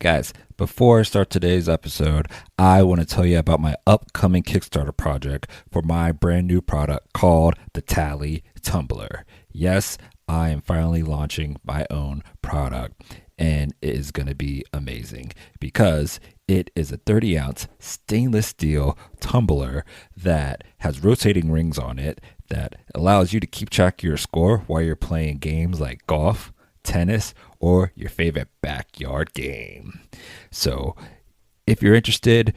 Guys, before I start today's episode, I want to tell you about my upcoming Kickstarter project for my brand new product called the Tally Tumbler. Yes, I am finally launching my own product, and it is going to be amazing because it is a 30-ounce stainless steel tumbler that has rotating rings on it that allows you to keep track of your score while you're playing games like golf, tennis, or your favorite backyard game. So if you're interested,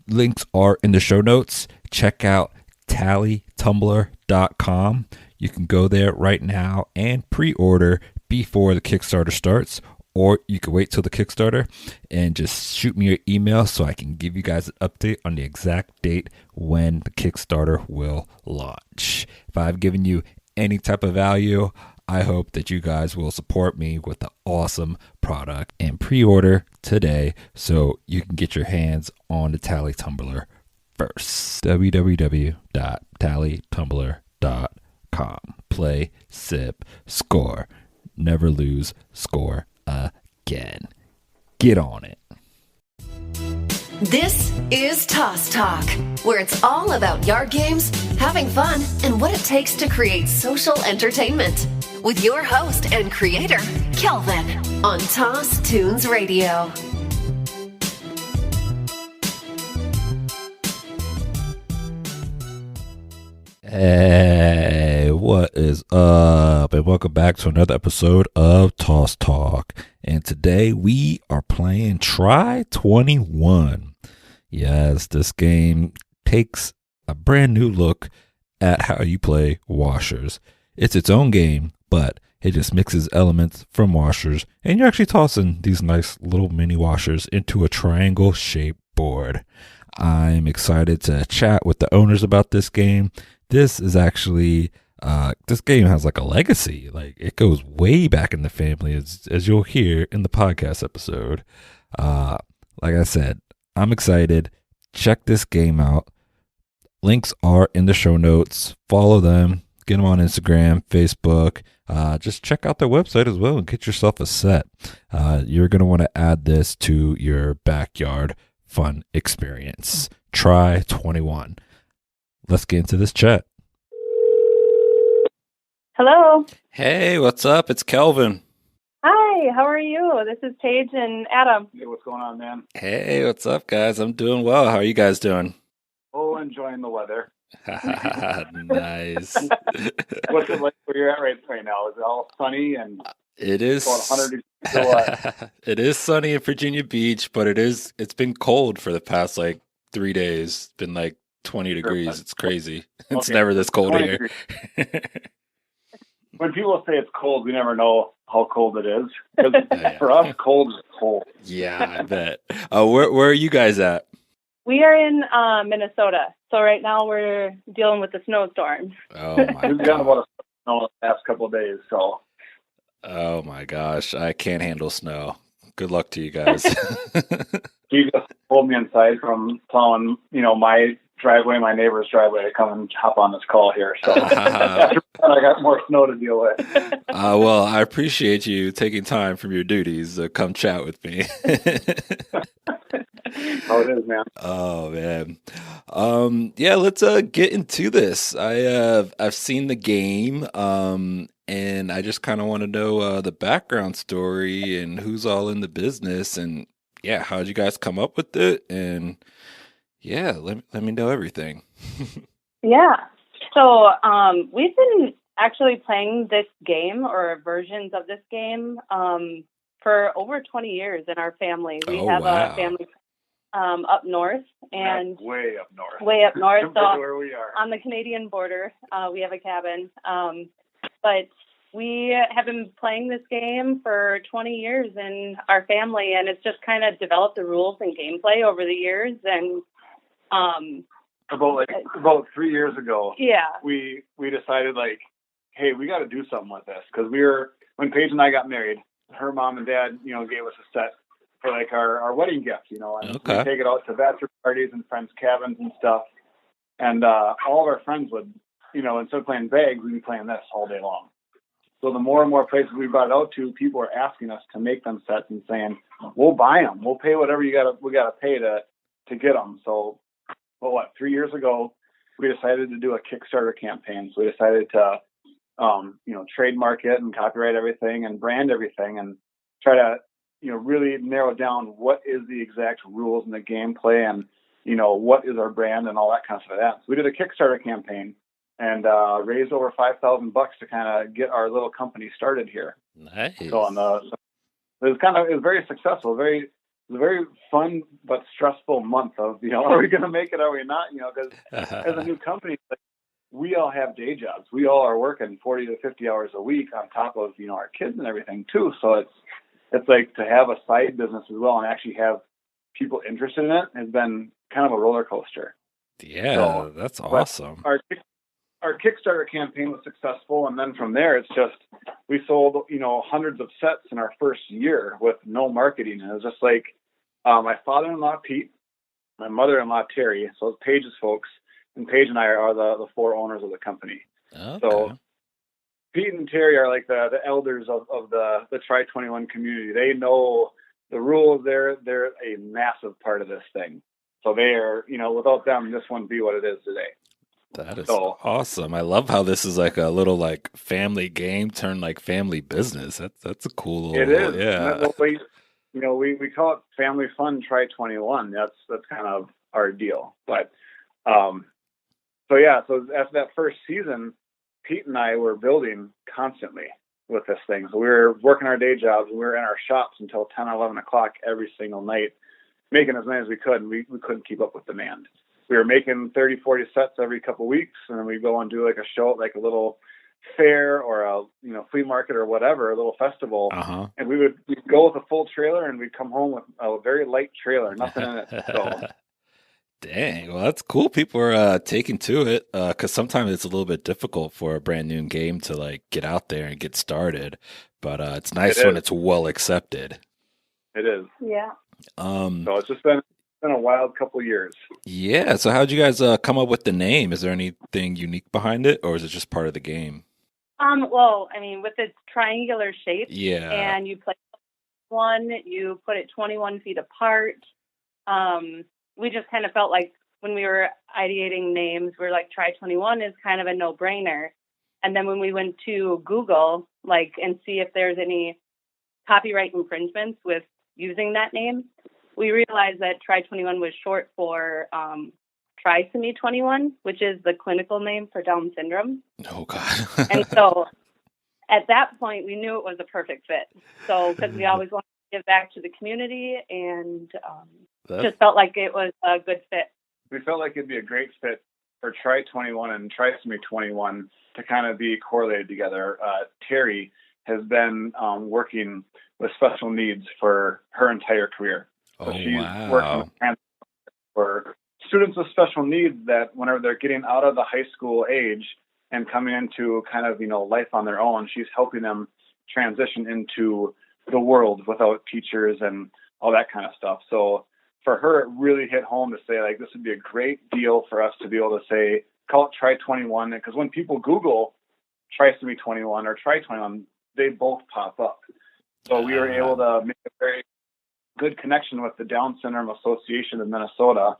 links are in the show notes. Check out tallytumbler.com. You can go there right now and pre-order before the Kickstarter starts, or you can wait till the Kickstarter and just shoot me your email so I can give you guys an update on the exact date when the Kickstarter will launch. If I've given you any type of value, I hope that you guys will support me with the awesome product and pre-order today so you can get your hands on the Tally Tumbler first. www.tallytumbler.com. Play, sip, score. Never lose, score again. Get on it. This is Toss Talk, where it's all about yard games, having fun, and what it takes to create social entertainment. With your host and creator, Kelvin, on Toss Tunes Radio. Hey, what is up? And welcome back to another episode of Toss Talk. And today we are playing Try 21. Yes, this game takes a brand new look at how you play washers. It's its own game, but it just mixes elements from washers, and you're actually tossing these nice little mini washers into a triangle-shaped board. I'm excited to chat with the owners about this game. This is actually, this game has like a legacy. Like, it goes way back in the family, as you'll hear in the podcast episode. Like I said, I'm excited. Check this game out. Links are in the show notes. Follow them. Get them on Instagram, Facebook. Just check out their website as well and get yourself a set. You're going to want to add this to your backyard fun experience. Try 21. Let's get into this chat. Hello. Hey, what's up? It's Kelvin. Hi, how are you? This is Paige and Adam. Hey, what's going on, man? Hey, what's up, guys? I'm doing well. How are you guys doing? Oh, enjoying the weather. Nice. What's it like where you're at right now? Is it all sunny and It is. about 100 degrees or what? It is sunny in Virginia Beach, but it's been cold for the past like 3 days. It's been like 20 degrees. It's crazy. It's Okay. never this cold 20 here. degrees. When people say it's cold, we never know how cold it is. 'Cause Yeah. for us, cold is cold. Yeah, I bet. Where are you guys at? We are in Minnesota, so right now we're dealing with the snowstorm. Oh my We've gotten god. about a snow the past couple of days, so Oh my gosh. I can't handle snow. Good luck to you guys. he just pulled me inside from plowing, my driveway, my neighbor's driveway, to come and hop on this call here. So after that, I got more snow to deal with. Well, I appreciate you taking time from your duties to come chat with me. How it is, man. Oh man. Yeah, let's get into this. I've seen the game, and I just kind of want to know the background story and who's all in the business, and yeah, how'd you guys come up with it? And yeah, let me know everything. Yeah. So we've been actually playing this game or versions of this game for over 20 years in our family. We Oh, have wow. a family up north and That's way up north. way up north. Compared to So where we are. on the Canadian border, we have a cabin. But we have been playing this game for 20 years in our family, and it's just kind of developed the rules and gameplay over the years. And About 3 years ago, yeah, we decided, like, hey, we got to do something with this, because when Paige and I got married, her mom and dad, gave us a set for like our wedding gift, and Okay. we take it out to bachelor parties and friends' cabins and stuff, and all of our friends would, instead of playing bags, we'd be playing this all day long. So the more and more places we brought it out to, people are asking us to make them sets and saying, we'll buy them. We'll pay whatever we got to pay to get them. So, 3 years ago, we decided to do a Kickstarter campaign. So we decided to, trademark it and copyright everything and brand everything and try to, really narrow down what is the exact rules in the gameplay and, what is our brand and all that kind of stuff. So we did a Kickstarter campaign and raised over $5,000 to kind of get our little company started here. Nice. So it was very successful. It was a very fun but stressful month of, are we going to make it? Are we not? Because as a new company, we all have day jobs. We all are working 40 to 50 hours a week on top of, our kids and everything too. So it's like to have a side business as well and actually have people interested in it has been kind of a roller coaster. Yeah, so, that's awesome. Our Kickstarter campaign was successful, and then from there, it's just we sold hundreds of sets in our first year with no marketing. And it was just like my father-in-law Pete, my mother-in-law Terry, so it's Paige's folks, and Paige and I are the four owners of the company. Okay. So Pete and Terry are like the elders of the Try21 community. They know the rules. They're a massive part of this thing. So they are, without them, this wouldn't be what it is today. That is awesome. I love how this is like a little like family game turned like family business. That's a cool little. It is. Yeah. We call it family fun Try21. That's kind of our deal. But so after that first season, Pete and I were building constantly with this thing. So we were working our day jobs and we were in our shops until 10 or 11 o'clock every single night, making as many as we could, and we couldn't keep up with demand. We were making 30, 40 sets every couple of weeks, and then we'd go and do like a show, like a little fair or a flea market or whatever, a little festival. Uh-huh. And we'd go with a full trailer, and we'd come home with a very light trailer, nothing in it. So. Dang, well, that's cool. People are taking to it because sometimes it's a little bit difficult for a brand new game to like get out there and get started. But it's nice when it's well accepted. It is. Yeah. So it's just been a wild couple of years. Yeah. So how'd you guys come up with the name? Is there anything unique behind it, or is it just part of the game? Well, I mean, with its triangular shape, yeah, and you play one, you put it 21 feet apart. We just kind of felt like when we were ideating names, we were like, Try21 is kind of a no-brainer. And then when we went to Google, and see if there's any copyright infringements with using that name, we realized that Try21 was short for trisomy 21, which is the clinical name for Down syndrome. Oh, God. And so at that point, we knew it was a perfect fit. So because we always wanted to give back to the community and just felt like it was a good fit. We felt like it'd be a great fit for Try21 and trisomy 21 to kind of be correlated together. Terry has been working with special needs for her entire career. So she's working for students with special needs that whenever they're getting out of the high school age and coming into kind of, life on their own, she's helping them transition into the world without teachers and all that kind of stuff. So for her, it really hit home to say, this would be a great deal for us to be able to say, call it Try21. Because when people Google trisomy 21 or Try21, they both pop up. So we were able to make a very good connection with the Down Syndrome Association of Minnesota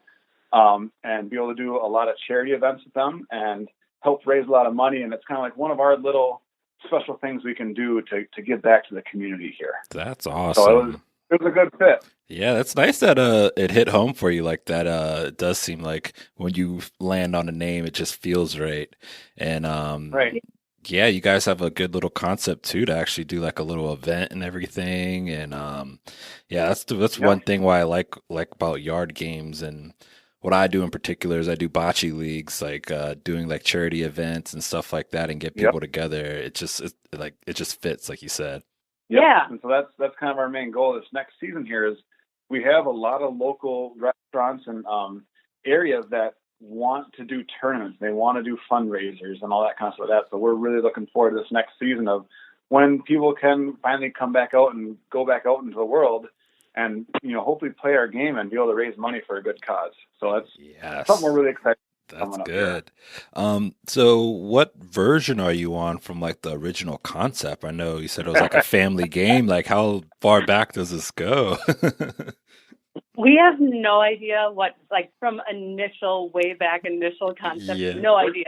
and be able to do a lot of charity events with them and help raise a lot of money. And it's kind of like one of our little special things we can do to give back to the community here. That's awesome. So it was a good fit. Yeah, that's nice that it hit home for you like that. It does seem like when you land on a name, it just feels right. And right. Yeah, you guys have a good little concept too to actually do like a little event and everything. And that's one thing why I like about yard games. And what I do in particular is I do bocce leagues, like doing like charity events and stuff like that, and get people together. It just fits, like you said. Yep. Yeah. And so that's kind of our main goal this next season here is we have a lot of local restaurants and areas that want to do tournaments. They want to do fundraisers and all that kind of stuff like that. So we're really looking forward to this next season of when people can finally come back out and go back out into the world and, hopefully play our game and be able to raise money for a good cause. So that's something we're really excited That's coming up here. good. So what version are you on from like the original concept? I know you said it was like a family game. Like how far back does this go? We have no idea what, like, from way back initial concept. Yeah. No idea.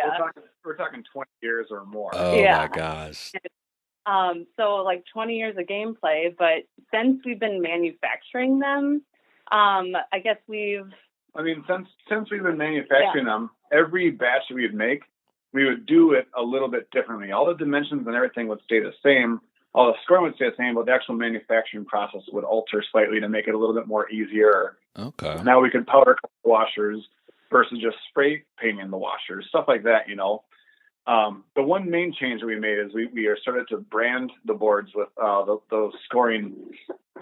We're talking 20 years or more. Oh Yeah. my gosh. So like 20 years of gameplay, but since we've been manufacturing them, I guess since we've been manufacturing them, every batch that we'd make, we would do it a little bit differently. All the dimensions and everything would stay the same. All the scoring would stay the same, but the actual manufacturing process would alter slightly to make it a little bit more easier. Okay. Now we can powder coat the washers versus just spray painting the washers, stuff like that, you know. The one main change that we made is we are started to brand the boards with the scoring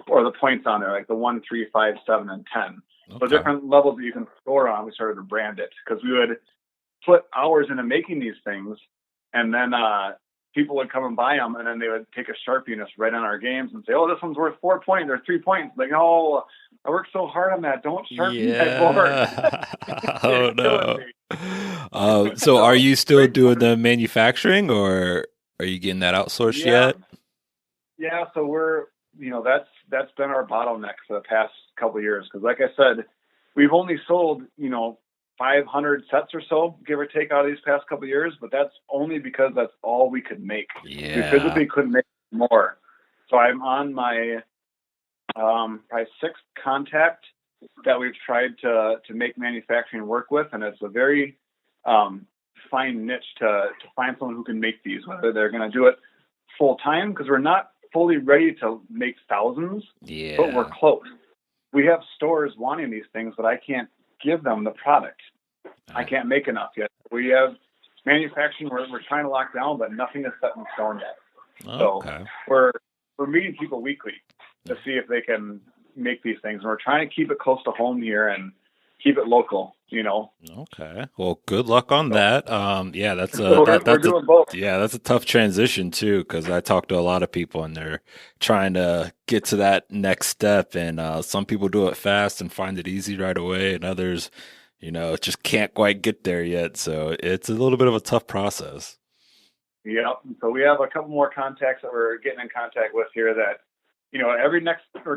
or the points on there, like the 1, 3, 5, 7, and 10. Okay. So different levels that you can score on, we started to brand it because we would put hours into making these things, and then people would come and buy them, and then they would take a Sharpie and just write on our games and say, "Oh, this one's worth 4 points or 3 points." Like, "Oh, I worked so hard on that. Don't Sharpie that board." Oh no. So are you still doing the manufacturing, or are you getting that outsourced yet? Yeah. So that's been our bottleneck for the past couple of years. Cause like I said, we've only sold, 500 sets or so, give or take, out of these past couple of years, but that's only because that's all we could make. Yeah. We physically couldn't make more. So I'm on my probably sixth contact that we've tried to make manufacturing work with, and it's a very fine niche to find someone who can make these, whether they're going to do it full time, because we're not fully ready to make thousands, but we're close. We have stores wanting these things, but I can't give them the product. I can't make enough yet. We have manufacturing we're trying to lock down, but nothing is set in stone yet. Okay. So we're meeting people weekly to see if they can make these things. And we're trying to keep it close to home here and keep it local, Okay. Well, good luck on that. Yeah, that's that's a tough transition too, because I talk to a lot of people and they're trying to get to that next step, and some people do it fast and find it easy right away, and others, just can't quite get there yet. So it's a little bit of a tough process. Yeah. So we have a couple more contacts that we're getting in contact with here that, every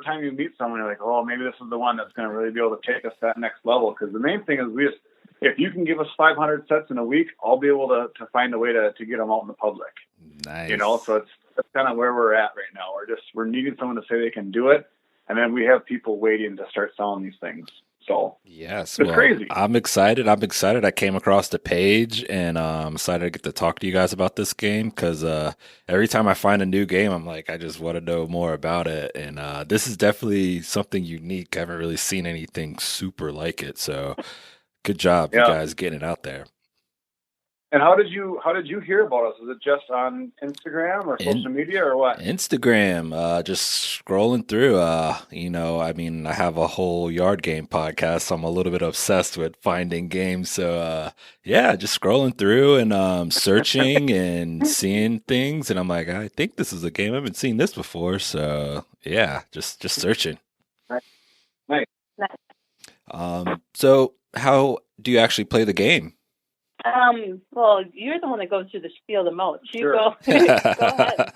time you meet someone, you're like, oh, maybe this is the one that's going to really be able to take us that next level. Because the main thing is if you can give us 500 sets in a week, I'll be able to find a way to get them out in the public. Nice. So that's kind of where we're at right now. We're needing someone to say they can do it. And then we have people waiting to start selling these things. So yes, it's crazy. I'm excited. I came across the page, and I'm excited to get to talk to you guys about this game, because every time I find a new game, I'm like, I just want to know more about it. And this is definitely something unique. I haven't really seen anything super like it. So good job, you guys, getting it out there. And how did you hear about us? Is it just on Instagram or social media or what? Instagram, just scrolling through. I have a whole yard game podcast, so I'm a little bit obsessed with finding games. So just scrolling through and searching and seeing things, and I'm like, I think this is a game. I haven't seen this before. So just searching. Nice. So how do you actually play the game? Well, you're the one that goes through the spiel the most. Sure. Go ahead.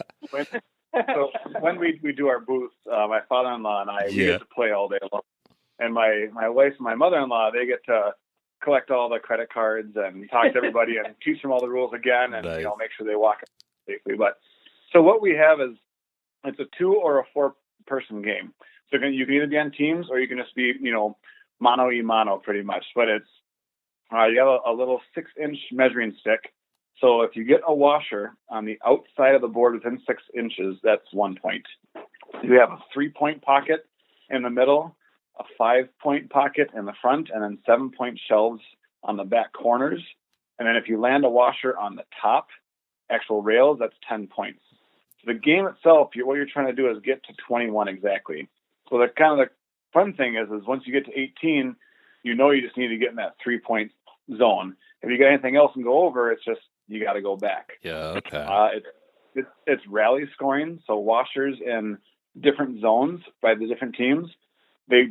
When we do our booths, my father-in-law and I, we get to play all day long. And my wife and my mother-in-law, they get to collect all the credit cards and talk to everybody and teach them all the rules again and Nice. make sure they walk safely. But so what we have is it's a 2 or a 4 person game. So you can either be on teams or you can just be, mano y mano pretty much. But it's you have a little 6-inch measuring stick. So if you get a washer on the outside of the board within 6 inches, that's 1 point. You have a 3-point pocket in the middle, a 5-point pocket in the front, and then 7-point shelves on the back corners. And then if you land a washer on the top, actual rails, that's 10 points. So the game itself, what you're trying to do is get to 21 exactly. So the kind of the fun thing is once you get to 18, you just need to get in that 3-point zone. If you got anything else and go over, it's just you got to go back. Yeah, okay. It's rally scoring, so washers in different zones by the different teams.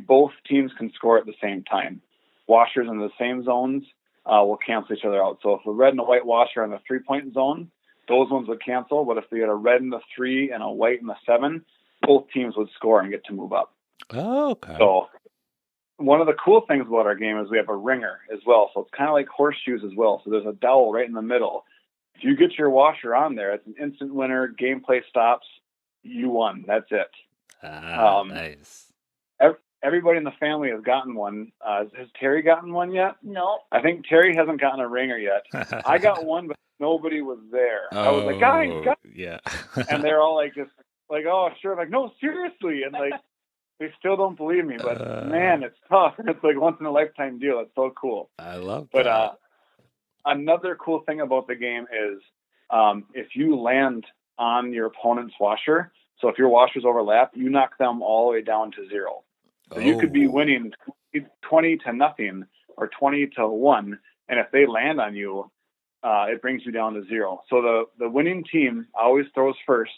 Both teams can score at the same time. Washers in the same zones will cancel each other out. So if a red and a white washer are in the 3-point zone, those ones would cancel. But if we had a red in the 3 and a white in the 7, both teams would score and get to move up. Oh, okay. So one of the cool things about our game is we have a ringer as well. So it's kind of like horseshoes as well. So there's a dowel right in the middle. If you get your washer on there, it's an instant winner. Gameplay stops. You won. That's it. Nice. Everybody in the family has gotten one. Has Terry gotten one yet? No. I think Terry hasn't gotten a ringer yet. I got one, but nobody was there. I was like, guys. Yeah. And they're all like, just like, oh, sure. I'm like, no, seriously. And like, they still don't believe me. But man, it's tough. It's like once in a lifetime deal. It's so cool. I love that. But another cool thing about the game is if you land on your opponent's washer, so if your washers overlap, you knock them all the way down to 0. So you could be winning 20-0 or 20-1, and if they land on you, it brings you down to 0. So the winning team always throws first,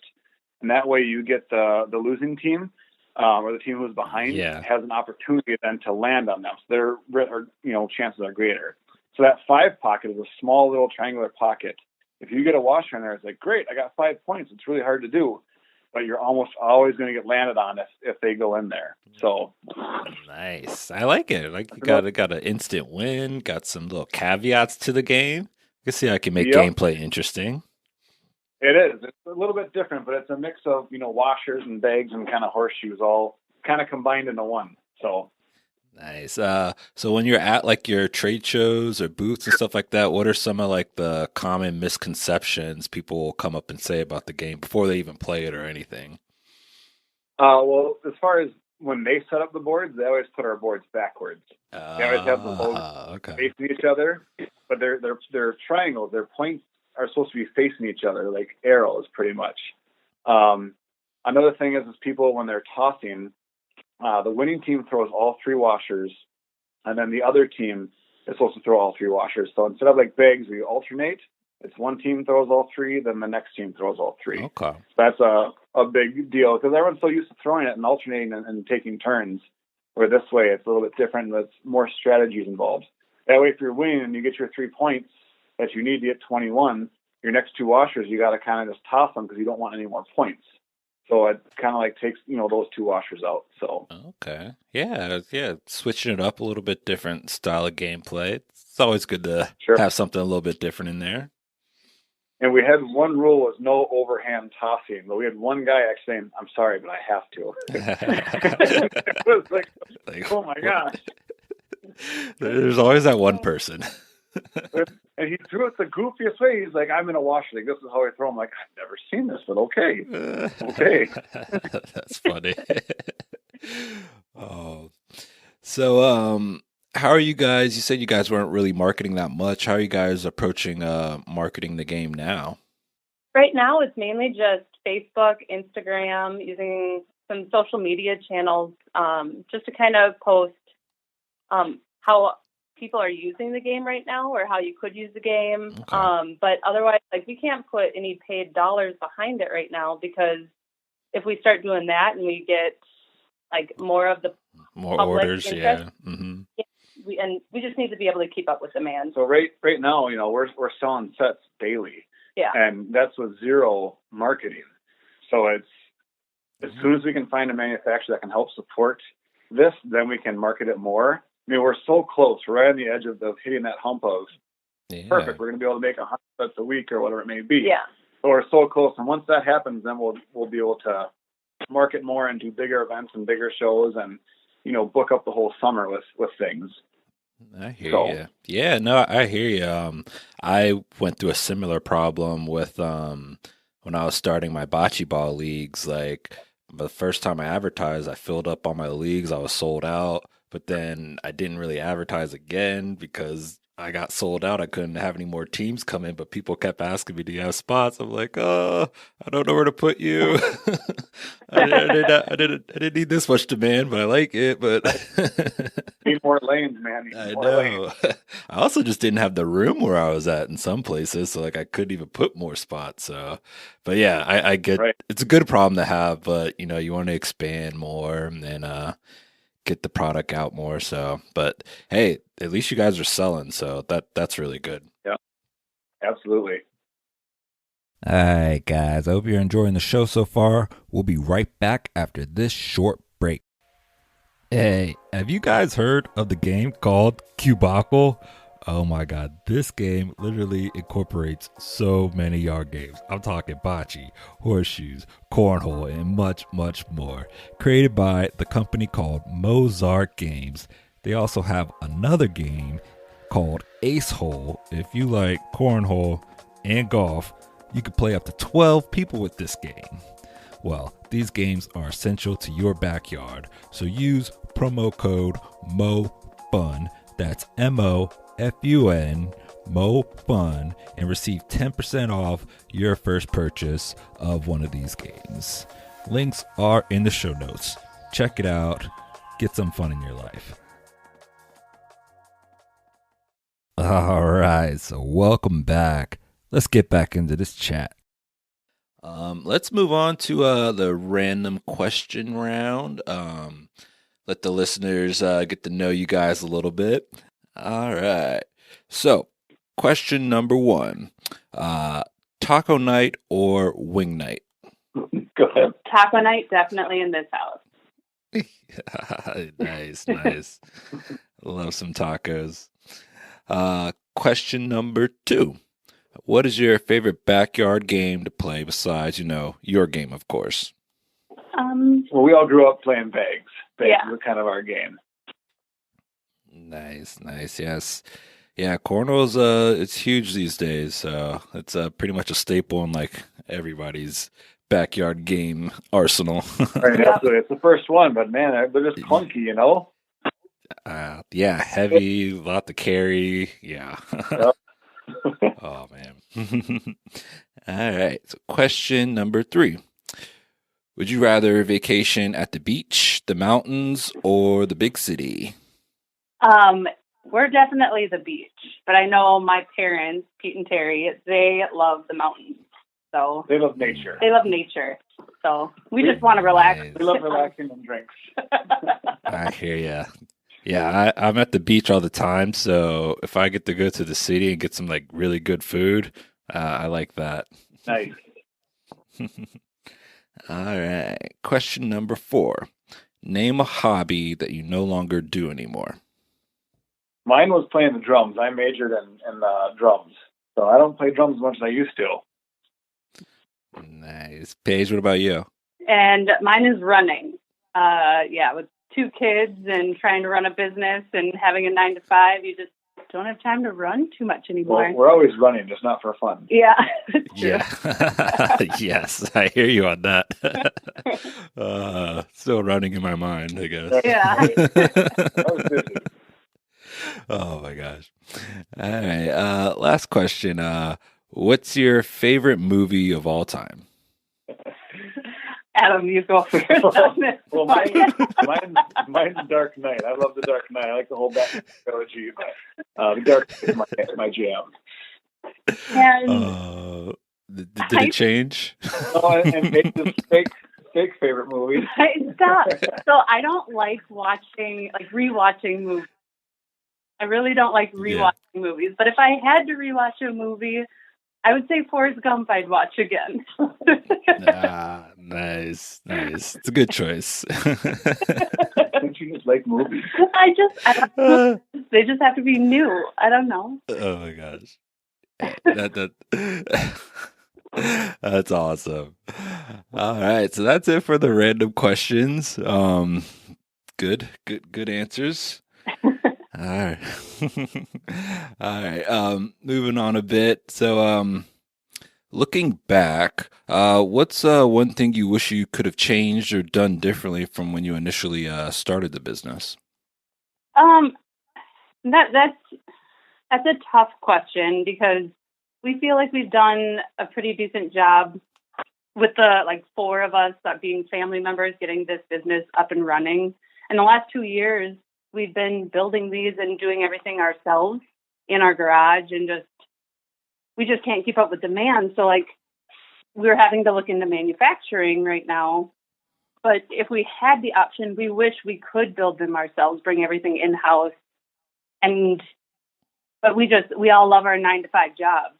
and that way you get the losing team or the team who's behind has an opportunity then to land on them. So their chances are greater. So that 5 pocket is a small little triangular pocket. If you get a washer in there, it's like, great, I got 5 points. It's really hard to do. But you're almost always going to get landed on if they go in there. So nice. I like it. Like you got an instant win, got some little caveats to the game. You can see how I can make gameplay interesting. It is. It's a little bit different, but it's a mix of, washers and bags and kind of horseshoes all kind of combined into one. So nice. So when you're at like your trade shows or booths and stuff like that, what are some of like the common misconceptions people will come up and say about the game before they even play it or anything? Well, as far as when they set up the boards, they always put our boards backwards. They always have the boards facing each other, but they're triangles. Their points are supposed to be facing each other, like arrows, pretty much. Another thing is people, when they're tossing, the winning team throws all 3 washers, and then the other team is supposed to throw all 3 washers. So instead of like bags, we alternate. It's one team throws all 3, then the next team throws all 3. Okay. So that's a big deal because everyone's so used to throwing it and alternating and taking turns. Where this way, it's a little bit different. There's more strategies involved. That way, if you're winning and you get your 3 points that you need to get 21, your next 2 washers, you got to kind of just toss them because you don't want any more points. So it kind of like takes, those 2 washers out. So okay. Yeah. Switching it up a little bit, different style of gameplay. It's always good to have something a little bit different in there. And we had one rule was no overhand tossing, but we had one guy actually saying, I'm sorry, but I have to. It was like oh my gosh. There's always that one person. And he threw it the goofiest way. He's like, I'm in a washer. Like, this is how I throw. I'm like, I've never seen this, but okay. Okay. That's funny. So how are you guys? You said you guys weren't really marketing that much. How are you guys approaching marketing the game now? Right now, it's mainly just Facebook, Instagram, using some social media channels just to kind of post how people are using the game right now or how you could use the game. Okay. But otherwise, like, we can't put any paid dollars behind it right now because if we start doing that and we get like more of the more orders, interest, Mm-hmm. we just need to be able to keep up with demand. So right now, we're selling sets daily. Yeah. And that's with 0 marketing. So it's as soon as we can find a manufacturer that can help support this, then we can market it more. I mean, we're so close. We're right on the edge of hitting that hump of perfect. We're going to be able to make 100 sets a week or whatever it may be. Yeah. So we're so close. And once that happens, then we'll be able to market more and do bigger events and bigger shows and, book up the whole summer with things. I hear you. Yeah, no, I hear you. I went through a similar problem with when I was starting my bocce ball leagues. Like the first time I advertised, I filled up all my leagues. I was sold out, but then I didn't really advertise again because I got sold out. I couldn't have any more teams come in, but people kept asking me, do you have spots? I'm like, I don't know where to put you. I didn't need this much demand, but I like it. But need more lanes, man. I know. I also just didn't have the room where I was at in some places. So like I couldn't even put more spots. So, but yeah, I get It's a good problem to have, but you want to expand more and get the product out more. So, but hey, at least you guys are selling, so that's really good. Yeah, absolutely. All right, guys. I hope you're enjoying the show so far. We'll be right back after this short break. Hey, have you guys heard of the game called Cubicle? Oh my god, this game literally incorporates so many yard games. I'm talking bocce, horseshoes, cornhole, and much, much more. Created by the company called Mozart Games. They also have another game called Ace Hole. If you like cornhole and golf, you can play up to 12 people with this game. Well, these games are essential to your backyard, so use promo code MOFUN, that's MOFUN, MOFUN, and receive 10% off your first purchase of one of these games. Links are in the show notes. Check it out. Get some fun in your life. All right, so welcome back. Let's get back into this chat. Let's move on to the random question round. Let the listeners get to know you guys a little bit. All right. So, question number 1. Taco night or wing night? Go ahead. Taco night, definitely in this house. Nice. Love some tacos. Question number 2. What is your favorite backyard game to play besides, your game, of course? Well, we all grew up playing bags. Bags Yeah. were kind of our game. Nice, yes. Yeah, cornhole's it's huge these days, so it's pretty much a staple in like everybody's backyard game arsenal. Right, absolutely. It's the first one, but man, they're just clunky, Yeah, heavy, a lot to carry. Yeah. Yep. Oh man. All right. So question number 3. Would you rather vacation at the beach, the mountains, or the big city? We're definitely the beach, but I know my parents, Pete and Terry, they love the mountains. So They love nature. So we just want to relax. Nice. We love relaxing and drinks. I hear ya. Yeah, I'm at the beach all the time, so if I get to go to the city and get some like really good food, I like that. Nice. All right. Question number 4. Name a hobby that you no longer do anymore. Mine was playing the drums. I majored in drums. So I don't play drums as much as I used to. Nice. Paige, what about you? And mine is running. With 2 kids and trying to run a business and having a 9-to-5, you just don't have time to run too much anymore. Well, we're always running, just not for fun. Yeah, that's true. Yeah. Yes, I hear you on that. Still running in my mind, I guess. Yeah. I was busy. Oh my gosh. All right. Last question. What's your favorite movie of all time? Adam, you go first on this Well, one. mine's Dark Knight. I love the Dark Knight. I like the whole Batman trilogy. The Dark Knight is my jam. And Uh, Did it change? and Paige's fake favorite movie. Stop. So I don't like rewatching movies. I really don't like rewatching movies. But if I had to rewatch a movie, I would say Forrest Gump I'd watch again. Nice. It's a good choice. Don't you just like movies? They just have to be new. I don't know. Oh my gosh. That's awesome. All right, so that's it for the random questions. Good answers. All right. All right. Moving on a bit. So, looking back, what's one thing you wish you could have changed or done differently from when you initially started the business? That's a tough question because we feel like we've done a pretty decent job with the 4 of us being family members getting this business up and running. In the last 2 years, we've been building these and doing everything ourselves in our garage, and we just can't keep up with demand. So we're having to look into manufacturing right now. But if we had the option, we wish we could build them ourselves, bring everything in-house. But we all love our 9-to-5 jobs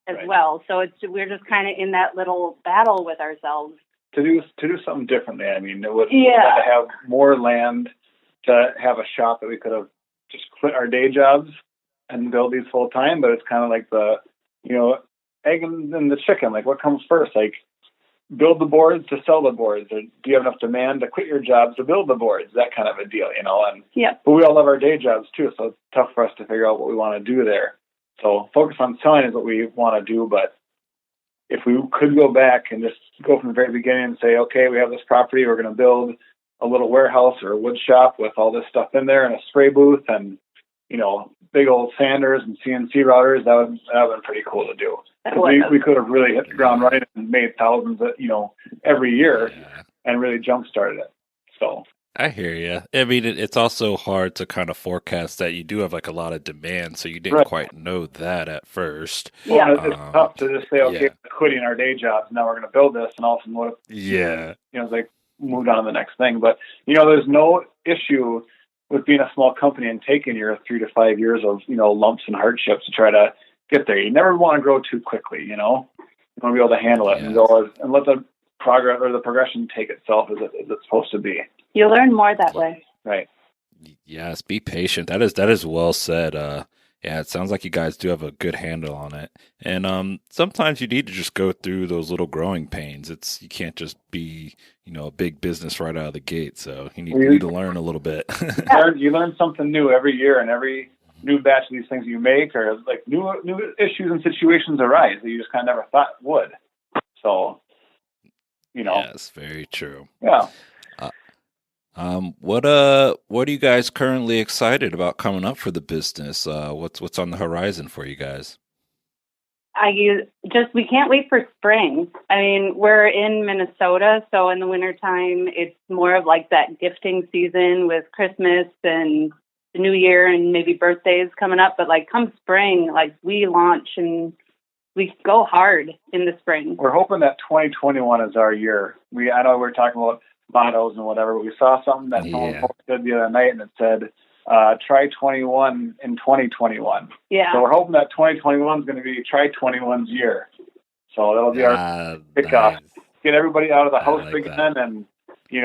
as well. So we're just kind of in that little battle with ourselves. To do something differently. I mean, it would to have more land, to have a shop that we could have just quit our day jobs and build these full time. But it's kind of like the, egg and the chicken. Like, what comes first? Like, build the boards to sell the boards, or do you have enough demand to quit your jobs to build the boards? That kind of a deal, And but we all love our day jobs too, so it's tough for us to figure out what we want to do there. So focus on selling is what we want to do, but if we could go back and just go from the very beginning and say, okay, we have this property, we're going to build a little warehouse or a wood shop with all this stuff in there and a spray booth and, big old sanders and CNC routers, that would have been pretty cool to do. We could have really hit the ground running and made thousands, every year and really jump-started it. So I hear you. I mean, it's also hard to kind of forecast that you do have like a lot of demand, so you didn't quite know that at first. Yeah, it's tough to just say, okay, we're quitting our day jobs, now we're going to build this, and all of a sudden, what if, it's like moved on to the next thing. But there's no issue with being a small company and taking your 3 to 5 years of lumps and hardships to try to get there. You never want to grow too quickly. You want to be able to handle it and go and let the progress or the progression take itself as it's supposed to be. You learn more that way. Right. Yes, be patient. That is well said. It sounds like you guys do have a good handle on it. And sometimes you need to just go through those little growing pains. You can't just be, a big business right out of the gate. So you need to learn a little bit. You learn something new every year, and every new batch of these things you make, or like new issues and situations arise that you just kind of never thought would. So, Yes, very true. Yeah. What are you guys currently excited about coming up for the business? What's on the horizon for you guys? We can't wait for spring. I mean, we're in Minnesota, so in the wintertime, it's more of like that gifting season with Christmas and the New Year and maybe birthdays coming up. But like come spring, like we launch and we go hard in the spring. We're hoping that 2021 is our year. I know we're talking about mottos and whatever, but we saw something that someone posted the other night, and it said, try 21 in 2021. Yeah. So we're hoping that 2021 is going to be try 21's year. So that'll be our kickoff. Nice. Get everybody out of the house again and,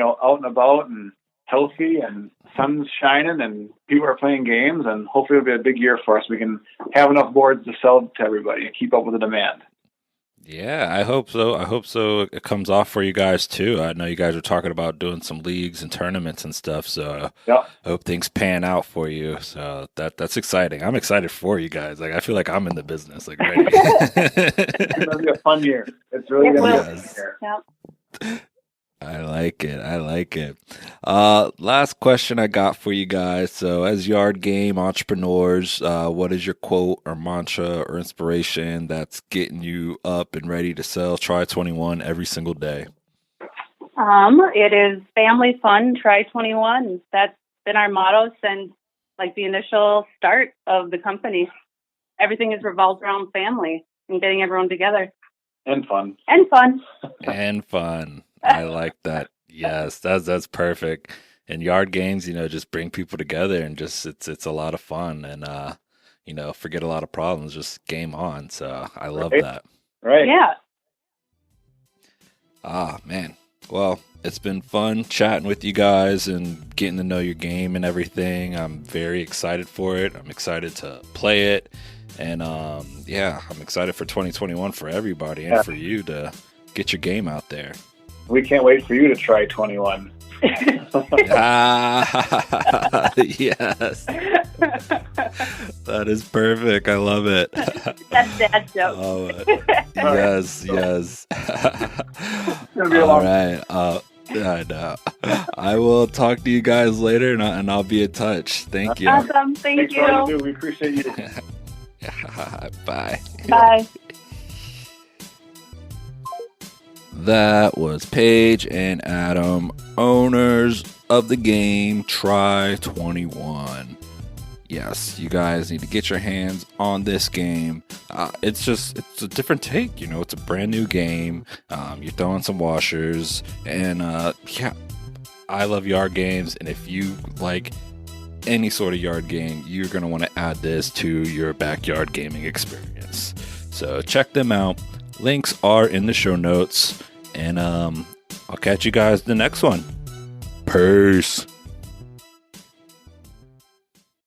out and about and healthy and sun's shining and people are playing games, and hopefully it'll be a big year for us. We can have enough boards to sell to everybody and keep up with the demand. Yeah, I hope so. I hope so. It comes off for you guys too. I know you guys are talking about doing some leagues and tournaments and stuff. So I hope things pan out for you. So that's exciting. I'm excited for you guys. Like I feel like I'm in the business. Like ready. It's gonna be a fun year. It's really gonna be a fun year. Yep. I like it. Last question I got for you guys. So as yard game entrepreneurs, what is your quote or mantra or inspiration that's getting you up and ready to sell Try 21 every single day? It is family fun, Try 21. That's been our motto since like the initial start of the company. Everything is revolved around family and getting everyone together. And fun. And fun. I like that. Yes, that's perfect. And yard games, just bring people together and just it's a lot of fun and forget a lot of problems, just game on. So I love that. Right. Yeah. Man. Well, it's been fun chatting with you guys and getting to know your game and everything. I'm very excited for it. I'm excited to play it. And I'm excited for 2021 for everybody and for you to get your game out there. We can't wait for you to try 21. Yes. That is perfect. I love it. That's Dad's joke. Yes. All right. I know. I will talk to you guys later, and I'll be in touch. Thank you. Awesome. Thank you. For all you do. We appreciate you. Bye. Bye. That was Paige and Adam, owners of the game Try 21. yes, you guys need to get your hands on this game. It's a different take, it's a brand new game. You're throwing some washers, and yeah, I love yard games, and if you like any sort of yard game, you're going to want to add this to your backyard gaming experience. So check them out. Links are in the show notes, and I'll catch you guys in the next one. Peace.